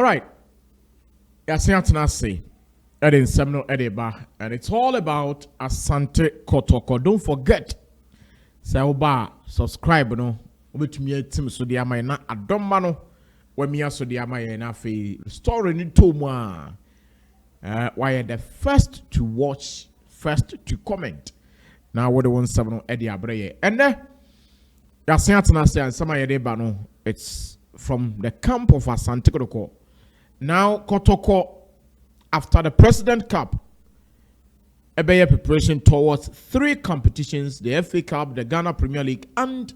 All right. Yasinatana Edin Semno Ediba, and it's all about Asante Kotoko. Don't forget, Sauba, subscribe, no, with me, Tim Sodiama, na Adomano, when me also the Amaya fi story ni Toma. Why the first to watch, first to comment. Now, what the 17 Eddie Abreye, and then Yasinatana say, and some Ediba, no, it's from the camp of Asante Kotoko. Now, Kotoko, after the President Cup, a preparation towards 3 competitions: the FA Cup, the Ghana Premier League, and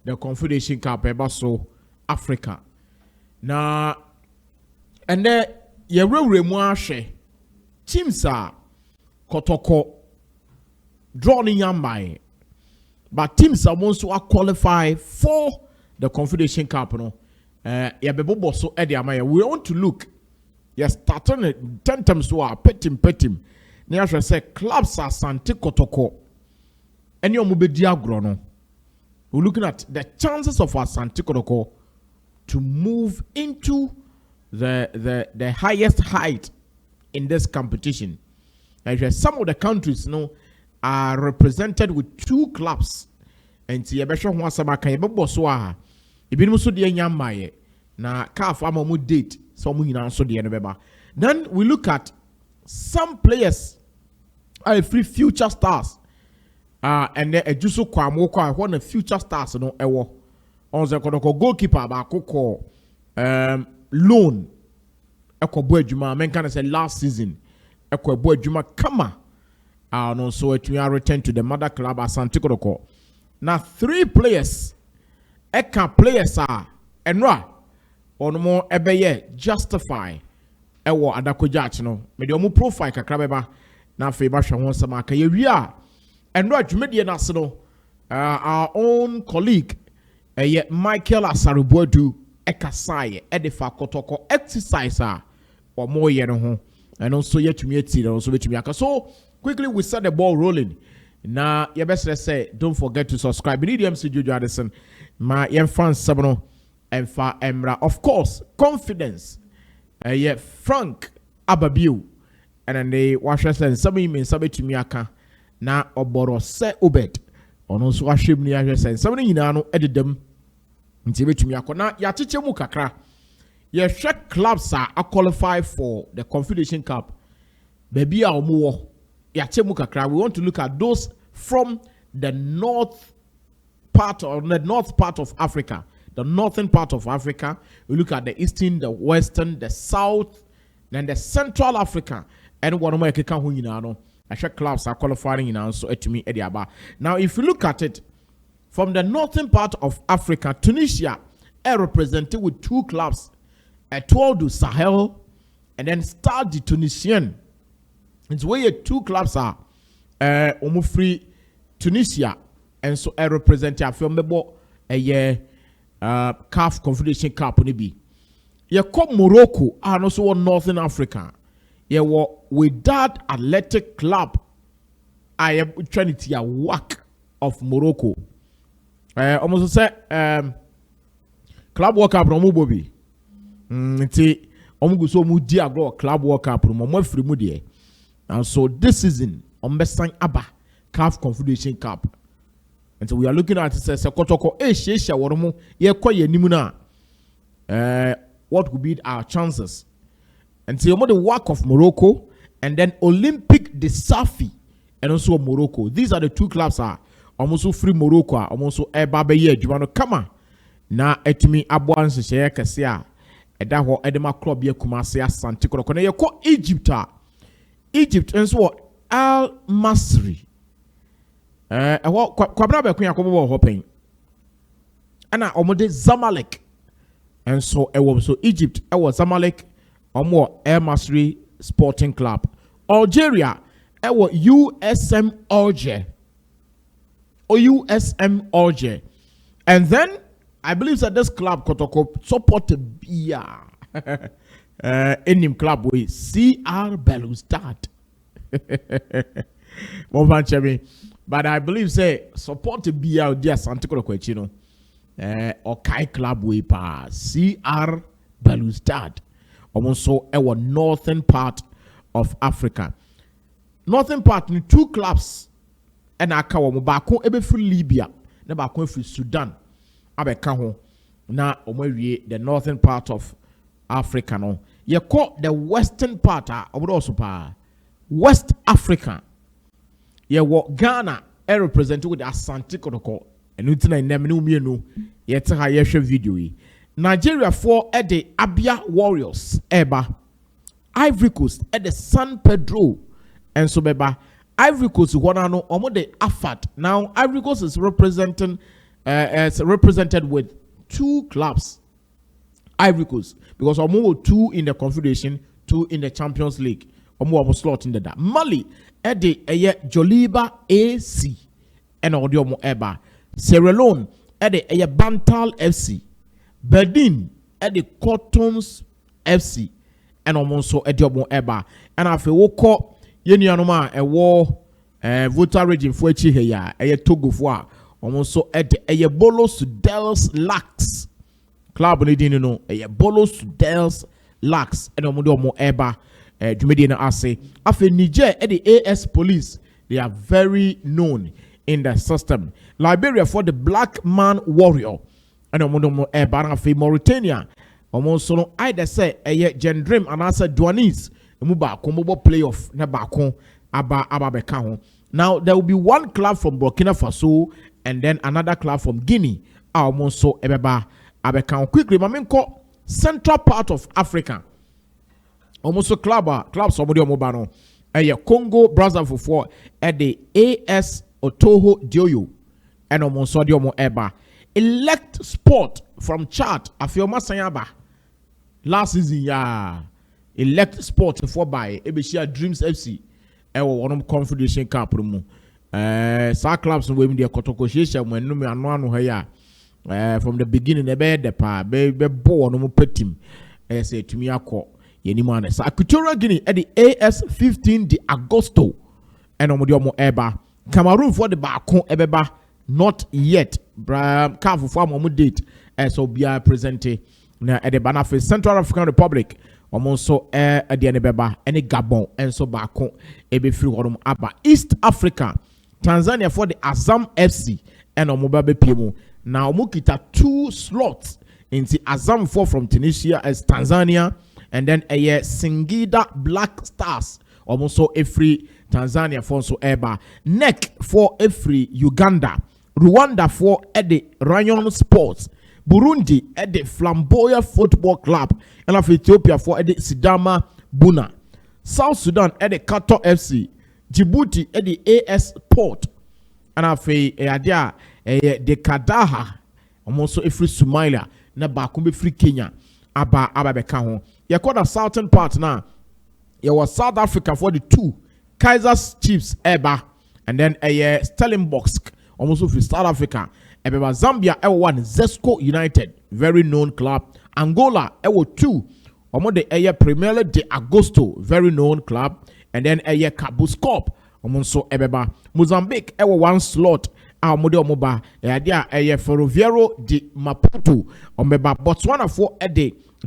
the Confederation Cup, so Africa. Now, and then you will teams are Kotoko drawing Yambai, but teams are also qualify for the Confederation Cup. No, we want to look. Yes, starting 10 times to our petim. Now I say clubs are Asante Kotoko. And you're Mubedia. We're looking at the chances of Asante Kotoko to move into the highest height in this competition. And some of the countries are represented with 2 clubs. And see, Yabesha Wasabaka, Yaboswa, Ibinusu de Yamaye, na Kaf Amamu date. Then we look at some players are free future stars. And then a Jusu Kwamoko, one of future stars, no ewo. On the goalkeeper, Bakoko loan. Eko Boejuma, men can say last season. Eko Boejuma Kama. And also we are returned to the mother club Asante Kotoko. Now 3 players. Eka players are Enra. On more ebeye justify ewo adakoja no me de omu profile kakra beba na fe ba hwe won sama ka ye wia eno adwumedie na se no our own colleague Michael Asarubuadu ekasaye edefa Kotoko exercise or more ye no ho and also yetumi eti no so betumi aka. So quickly we set the ball rolling. Na ye best say don't forget to subscribe. Need MC Jojo Addison my yen fans sabno Emfa Emra, of course, confidence. Frank Ababiu, and then they wash us and some mean Sabe Chimiaka na Oboro se Obed, or no swashim near and somebody in ano edit them in Chimiako. Now, Yatiche Mukakra, your check clubs are qualified for the Confederation Cup. Baby, our more Yachemukakra. We want to look at those from the north part of Africa. The northern part of Africa, we look at the eastern, the western, the south, and the central Africa. And one of my clubs are qualifying in so to me Ediaba. Now, if you look at it from the northern part of Africa, Tunisia are represented with 2 clubs, Etoile du Sahel, and then Stade de Tunisien. It's where 2 clubs are Omufri Tunisia, and so are represented from the year. CAF Confederation Cup ni bi. Ye come Morocco and also Northern Africa. Ye wo Wydad Athletic Club. I am trying to a work of Morocco. Almost say Club World Cup no mo bobi. Nti omugu so mu di agro Club World Cup no mo free mu de. And so this season ombesan aba CAF Confederation Cup. And so we are looking at Kotoko what would be our chances? And so the work of Morocco and then Olympic de Safi and also Morocco. These are the 2 clubs are almost free Morocco, almost Babe ye Jumano Kama. Na etimi abuans share Cassia Edaho Edema Club ye Kumasi Asante Kotoko. You call Egypt and so Al Masri. Kwabra be kunya kobo hoping ana omode Zamalek and so so Egypt was Zamalek omo El Masri Sporting Club. Algeria was USM Alger or USM Alger, and then I believe that this club Kotoko supported in club with CR Belouizdad. But I believe say support to be out there Asante Kotoko or Kai Club we pa CR Belouizdad also our northern part of Africa. Northern part ni 2 clubs and aka wo baako ebe free Libya na baako free Sudan abeka ho na omawie the northern part of Africa no ye call the western part also pa West Africa ye wo Ghana represent with Asante Kotoko enu tina nem ne umienu ye te ha ye hwe video yi Nigeria for the Abia Warriors eba Ivory Coast at the San Pedro and so beba Ivory Coast one no omo de Afat. Now Ivory Coast is represented with 2 clubs. Ivory Coast because omo 2 in the Confederation, 2 in the Champions League. Omo slot in the da. Mali at the Joliba AC and omo eba. Sierra Leone at the Bantal FC. Benin at the Cottons FC and almost at the eba. And I feel woko yeni anoma a war voter region for echi heya a Togo for almost at a Bolos Dels Lax club leading no a Bolos Dels Lax and omodo eba Jumediana Ase. Afe Niger at the AS Police, they are very known in the system. Liberia for the Black Man Warrior and omodo eba. Afe Mauritania almost no either say a Gendrim and answer Duanis. Playoff na bako aba beka ho. Now there will be 1 club from Burkina Faso and then another club from Guinea. Almost so ebeba abeka quickly. Mamenko central part of Africa. Almost so club somebody omobano. Congo Brazzaville for at the AS Otoho Dioyo and almost so diomo eba. Elect Sport from Chad Afioma Sanyaba last season Elect Sport for by Ebeshia Dreams FC. One Confederation Cup. Sa clubs no we Kotoko Shesha when no me anu haya. From the beginning, the bed the pa be bo no pet team. Say to me ako yenimane. Sa Equatorial Guinea at the AS 15 de Agosto. And omodio eba. Cameroon for the Bako ebeba not yet. Careful for mo date. So be presented na at the Banafe Central African Republic. Also, Adiane Beba, any Gabon, and so Bako, Ebe Free Horum Abba. East Africa, Tanzania for the Azam FC, and Omobabe Pimu. Now, Mukita 2 slots in the Azam 4 from Tunisia as Tanzania, and then a Singida Black Stars, almost so a free Tanzania for so Eba. NEC for a free Uganda, Rwanda for the Rayon Sports. Burundi at the Flamboya Football Club and of Ethiopia for the Sidama Buna. South Sudan at the Kato FC. Djibouti at the AS Port. And of the Kadaha. Also a free Somalia. Na bakumbe free Kenya. Aba bekaho. You call the southern part now. You was South Africa for the 2 Kaisers Chiefs Eba. And then a Stellenbosch. Almost for South Africa. Ebeba Zambia one Zesco United, very known club. Angola 2. Omo de Premier de Agosto, very known club. And then Kabuskop. Omonso ebeba Mozambique 1 slot. Omo de omoba Ferroviario de Maputo. Omeba Botswana for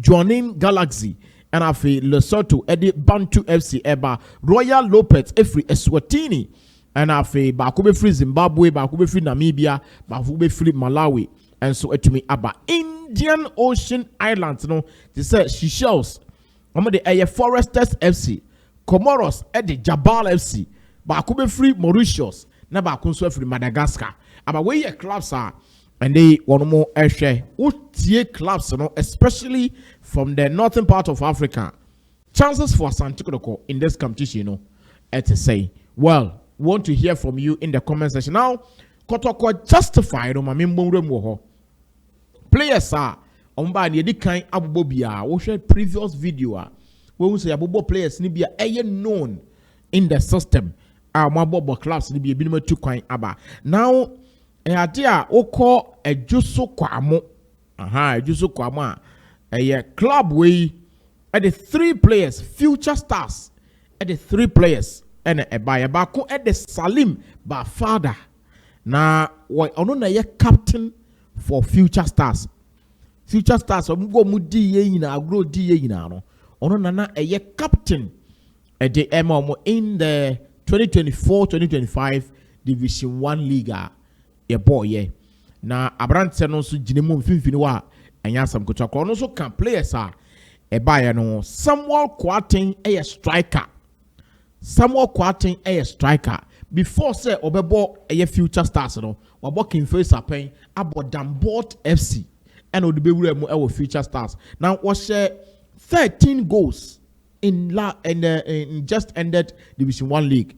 Joanin Galaxy. And afi Lesotho Bantu FC eba Royal Lopez Efri Eswatini. And afe bakube free Zimbabwe, bakube free Namibia, bakube free Malawi, and so to me about Indian Ocean Islands. No, they say Seychelles. I'm the Foresters FC, Comoros at the Jabal FC, bakube free Mauritius, na bakunso free Madagascar. About where your clubs are, and they want more share. What clubs, you know, especially from the northern part of Africa. Chances for Asante Kotoko in this competition, you know, to say, well. Want to hear from you in the comment section. Now, Kotoko justified on my member players are on by the kind Abubobia. We share previous video. We say Abubo players need be a known in the system. Our mobile clubs need be a minimum 2 coin aba. Now, a idea oko a juso kwamo. Juso kwama. A club way at the 3 players, future stars at the 3 players. And a buyer back at the Salim by father. Now, why on a captain for future stars? Future stars, go mudi ye in a grow D. ono nana eye captain at the MMO in the 2024-2025 Division 1 League ye boy ye na abrante no so gine mu mfimfini wa anya Asante Kotoko no so can players e baye no Samuel Kwarteng a striker before say obebo a future stars no wabo Kingfish Apen abo Dambot FC and odebewura mu e future stars now was 13 goals in just ended Division 1 league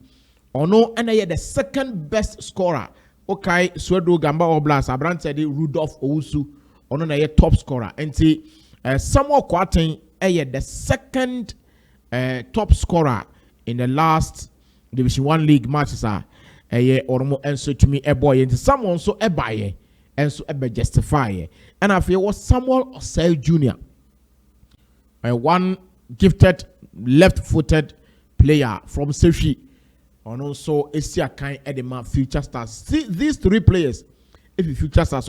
ono and the second best scorer okay Swedo Gamba Oblast abrante said Rudolph Owusu ono na top scorer and see Samuel Kwarteng the second top scorer in the last Division 1 league matches ormo enso to me boy and someone so ebaye enso ebe justify and I feel was Samuel Osei Jr. One gifted left-footed player from Sefi and also Asia kind edema future stars. See, these three players if you future stars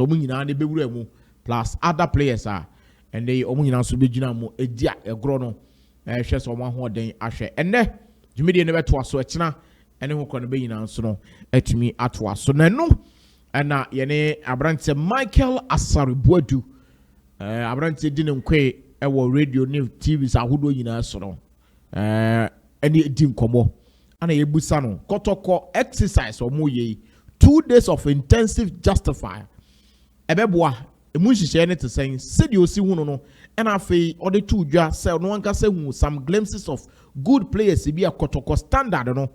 plus other players and they so be mu edia egrono hwe so mo ho den ahwe enne jumidi ne beto aso ekina ene ho kono be nyina so no atumi ato aso na no na yene abrante Michael Asaribuadu abrante di ne nkwe ewo radio ne TV sahodo nyina so no ene di nkomo ana yebusa no Kotoko exercise omo ye 2 days of intensive justifier ebeboa emu hihye ne te sen sedi osi hu no and afi ode tu dwa say no anka say hu some glimpses of good players bi a Kotoko standard no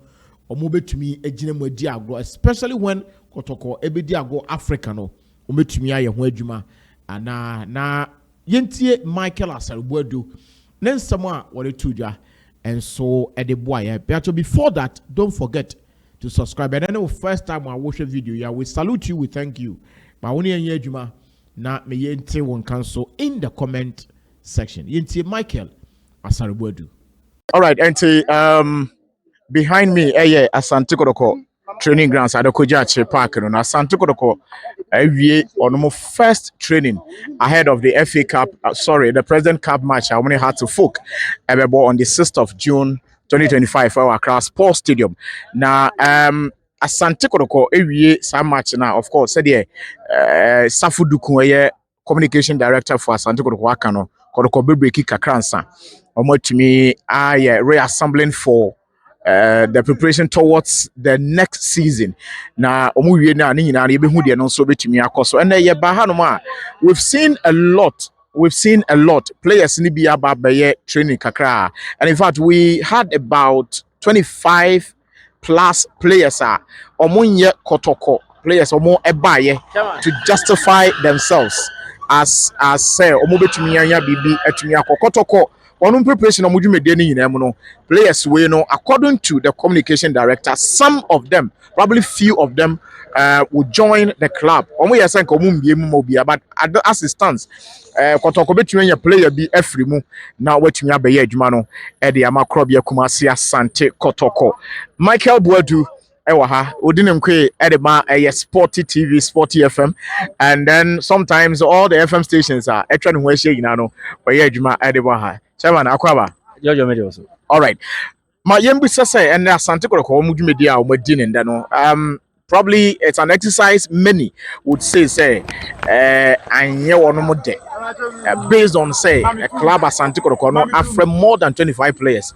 omo betumi agina mu adi agro especially when Kotoko ebedi agro Africa no omo betumi aye ho adwuma ana na yentie Michael Asaribuadu nensamo a wode tu dwa and so edeboa but before that don't forget to subscribe and then the first time I watch a video we salute you, we thank you but woni anye adwuma na me yente won cancel in the comment section yente Michael Asaribuadu. All right, and behind me Asante Kotoko training grounds at the Kojache Park no Asante Kotoko on first training ahead of the FA Cup the President Cup match I only had to folk on the 6th of June 2025 for Accra Sports Stadium now Asante Kotoko some match now of course said Safuduku communication director for Asante Kotoko akano Kotoko bebreki kakransa omotumi reassembling for the preparation towards the next season. Na omuwie na ni nyina ye behu de no so betumi akoso. And ye ba ha no ma we've seen a lot. Players ni bi aba be training kakra. And in fact we had about 25 plus players omonye Kotoko players omo ebaye to justify themselves as say omo betumi anya bibi atumi akokotoko on preparation players we know according to the communication director some of them probably few of them will join the club but as it stands Kotoko betumi anya player bi afri mu na watumi abaye adwuma no e de amakro bia Kumasi Asante Kotoko Michael Buadu ewa odine nkwe edema Sporty TV Sporty FM and then sometimes all the FM stations are etwa ne ho ahye yina no we adwuma edema ha chairman akwaba Jojo media also all right ma yembi sese and Asante Kotoko omudwumedi a omadi ne nda no probably it's an exercise many would say anye wono mo de based on say a club Asante Kotoko no after more than 25 players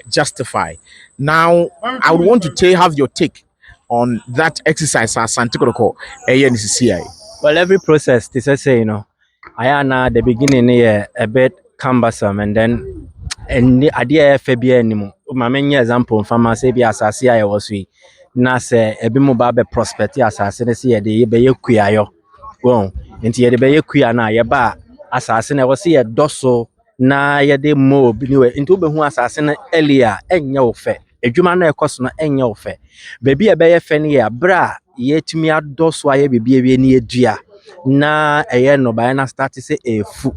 justify. Now I would want to have your take on that exercise Asante Kotoko well every process they say I am the beginning here a bit cumbersome and then the idea FBA anymore my main example from say be asase I was we na say ebi mo ba be prospect asase ne say de be yakua yo well nti ye de be yakua na ye ba asase na wo say ye doso na ye de mo bi ni we nti wo be hu asase na earlier enye wo fe adwuma na ekoso no enye wo fe baby e be ye fe ne ye bra ye tumi adoso aye bibi ewie ne edua na eye no ba na start say efu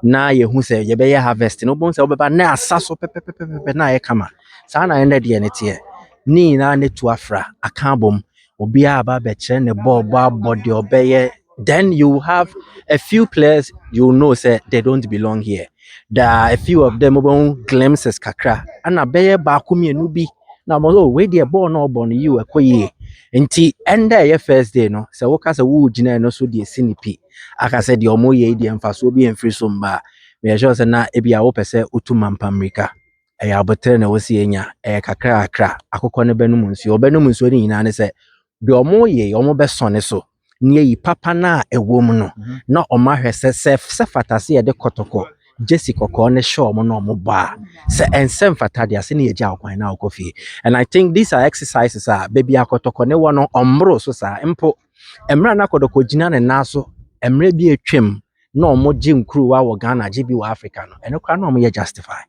na ye hu say ye be ye harvest no bon say wo be ba na asaso pepepepe na ye kama sa na ene de ne tie ni na ne to afra akabom obi aba be kire ne body obeye then you have a few players you know say they don't belong here There are a few of them who glimpses kakra. And a bear bakumi and nubi. Now, mo wait the born no born you a koye. Nti enda ye first day no. So what as a woo jina no so the sinipi. Aka said the omo ye di emfaso bi enfri sumba. Me sure say na ebi a wo pese utumampa mrika. Eya abotre na wosi enya kakra akra akokɔ ne benum nsuo benum nsuo ni nyina ne sɛ de ɔmo ye ɔmo bɛsɔne so ne yi papa na ɛwɔ mu no na ɔmo ahwɛ sɛ fatase yɛ de kɔtɔkɔ jesi kɔkɔɔ ne hyɛ ɔmo na ɔmo ba sɛ ɛnsɛm fata de ase ne yɛ gya akwan na akɔ fie. And I think these are exercises baby akɔtɔkɔ ne wɔ no ɔmbro so saa mpo emra na kɔtɔkɔ gyina ne nan so emra bi etwam na ɔmo gye nkruwa wɔ Ghana gye bi wɔ Africa no ɛno kra na ɔmo yɛ justify.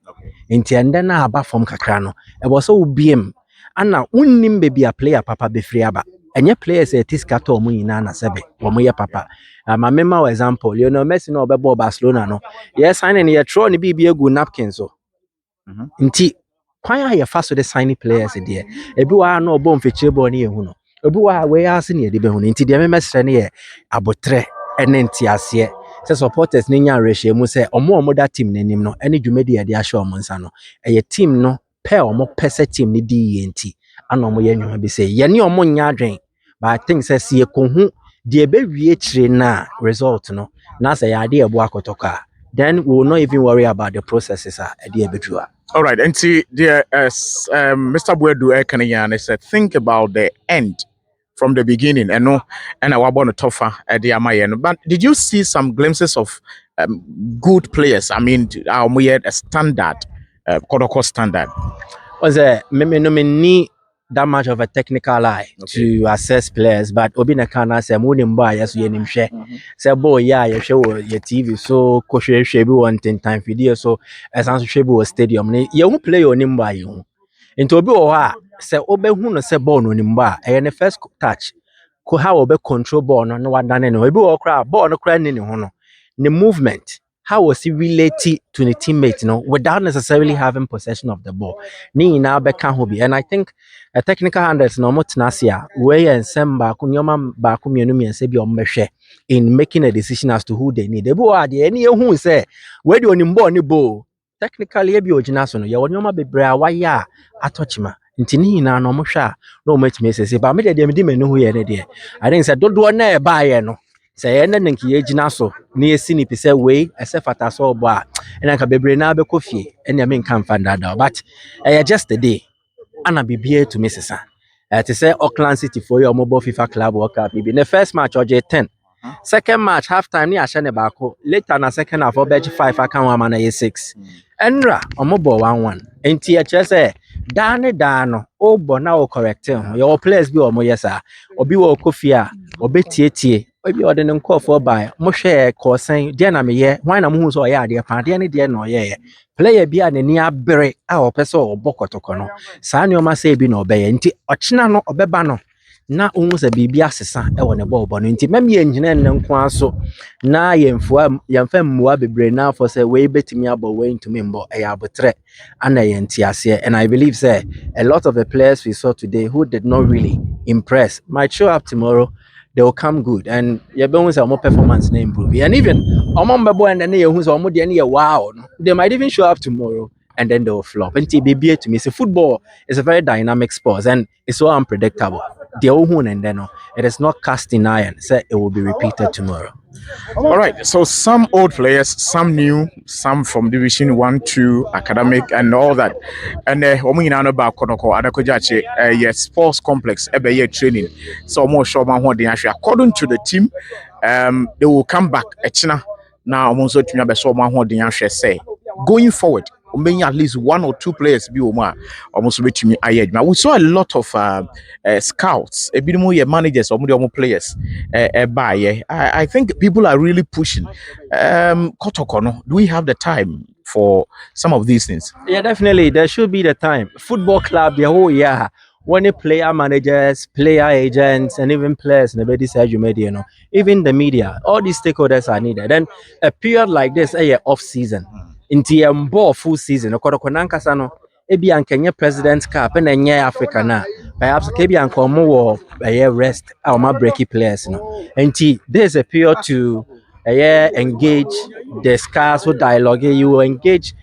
Nti ende na aba from kakra no e bo so ubiem ana unnim baby a player papa be free aba enye players e tiska to mu nyina na sebe wo mo ye papa ma mema example Lionel Messi no obebo Barcelona no ye sign ne ye throw ne bibia gu napkin so nti kwan a ye fa so de sign players de ebi wa na obo mfechire bo ne ye hu no obi wa we ase ne de be hu nti de memesre ne ye abotre ene ntiase se supporters ne nya rehye mu se omo that team nanim no ene dwumedi ye de ahye omo nsa no eye team no pair omo pese team ne di ye nti ana omo ye nwuma bi se ye ne omo nya adwen but I think say se ye kohu de be wie kire na result no na say ya de ebo akotoka then we will not even worry about the processes de ebedua. All right, and see, dear, Mr. Buedu Ekanyane said, think about the end from the beginning. And no, and I want to tougher at the Amayan. But did you see some glimpses of good players? I mean, we had a standard, Kodoko standard. Was me need that much of a technical eye to assess players, but Obina Kana say Munimba yes ye nim hwe. Say boy yeah ye hwe your TV so ko hwe bi one time video so esan so hwe bi stadium ne ye hu play onimba ye hu. Nti obi wo ha say obehu no say ball no onimba e ne first touch ko how obe control ball no na wadane no obi wo kra ball no kra ni ne ho no the movement. How was he related to the teammates, without necessarily having possession of the ball? Ni na beka hobi. And I think a technical handles no motnasia way and samba kunyoma ba kumienu mi and sebi omehwe in making a decision as to who they need. The boy the any who say where do you ni ball? Technically ebi ogina so no ye wonyoma bebre awaya atochima. Nti ni na no mohwe a no match say ba me de me di menu hu ye ne de. I think say dodo na e ba ye no. Say ene nki ye gina so na esi ni pese we ese fata so obo a ena ka bebre na be kofie ene me nka mfa ndada but just a day ana bibie to mesesa to say Auckland City for your mobile FIFA club World Cup bibi the first match oje 10 second match half time ni ahye ne baako later na second half obeji 5 aka wa ma na ye 6 enra omobo 1-1 enti e say da no obo na o correct your players bi omo yesa obi wo kofie a obetietie obi ode ne nkofo by mo hwe kosen de na meye hwan na mo hu so oya ade pa de ne de na oye player bi a ne ni abere a opese obokotoko no saa ne o ma say bi na obeye nti ochina no obeba no na ohun se bibia asesa e wo ne ball no nti mem ye nhine ne nko aso na yemfa mmua bebre na for say we betimi abo we ntumi mbo e ya abotre ana ye ntiase and I believe say a lot of the players we saw today who did not really impress might show up tomorrow. They will come good and you be say more performance na improve and even omombo and then you hu say omo de na wow they might even show up tomorrow and then they will flop. And TBBA to me, so football is a very dynamic sport and it's so unpredictable. The own and then it is not cast in iron. So it will be repeated tomorrow. All right. So some old players, some new, some from Division 1, 2, academic, and all that. And about Konoko, Adakojache, yes, sports complex, ebe training. So more sure according to the team, they will come back. Echina now almost say going forward. At least 1 or 2 players be almost with me. We saw a lot of scouts, a bit more managers, or more players. I think people are really pushing. Kotoko, do we have the time for some of these things? Yeah, definitely. There should be the time. Football club, the whole year. When the player managers, player agents, and even players, even the media, all these stakeholders are needed. Then a period like this, off season, into a full season. Okodokonankasa no, ebi ankenye President Cup and enye Africa na. Perhaps kebi ankomo rest our breaky players no. And this is a period to engage, discuss with dialogue, you will engage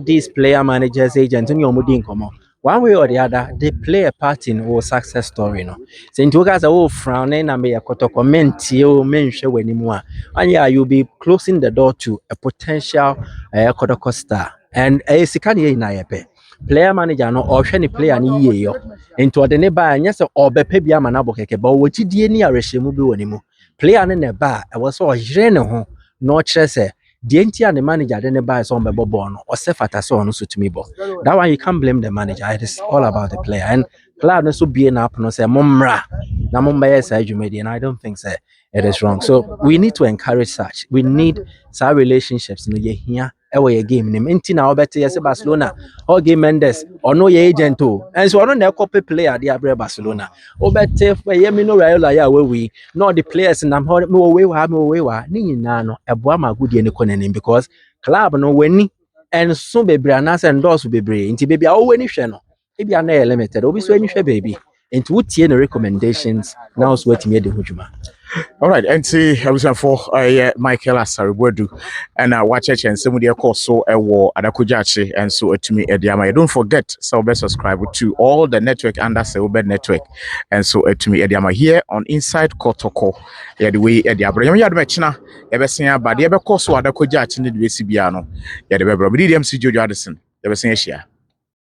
these player managers, agents, and your mooding come one way or the other, they play a part in our success story. No, so into guys are frowning and may a comment you mention anymore. And yeah, you'll be closing the door to a potential Kotoko star. And a sikani na yepe. Player manager no or any player ni ye yo. Into the neighbor and yes or bepe bia manabo keke, but what did ye near a shimubu anymore? Player in a bar, I was so general, no chese. The entire the manager then buy some born or sefata so on to me. That one you can't blame the manager. It is all about the player. And club also being up no say mumra. Na mumba side you made, and I don't think it is wrong. So we need to encourage such. We need such relationships in the here. Ewe game name. Inti na obete yes Barcelona or game Mendes or no ye agent too. And so I don't know copy player the Abre Barcelona. Obete for ye me no Raiola ya we no the players in am no we wa ni na no eboa ma good ye ne because club no weni and so bebre anas endorse bebre nti baby a weni hwe no e bia na limited obi so ani hwe baby nti wotie no recommendations now so watimi de hujuma. All right, and see, I was for Michael Asaribuedu, and watch it and some of the course so a war at Akujachi and so to me Ediama. Don't forget, so be subscribe to all the network under Seubed Network, and so to me Ediama here on Inside Kotoko. Yeah, the way Ediabra, you had Mechina, Ebesia, but the ever course so at Akujachi in the Sibiano. Yeah, the Weber, Jojo Addison, Ebesia.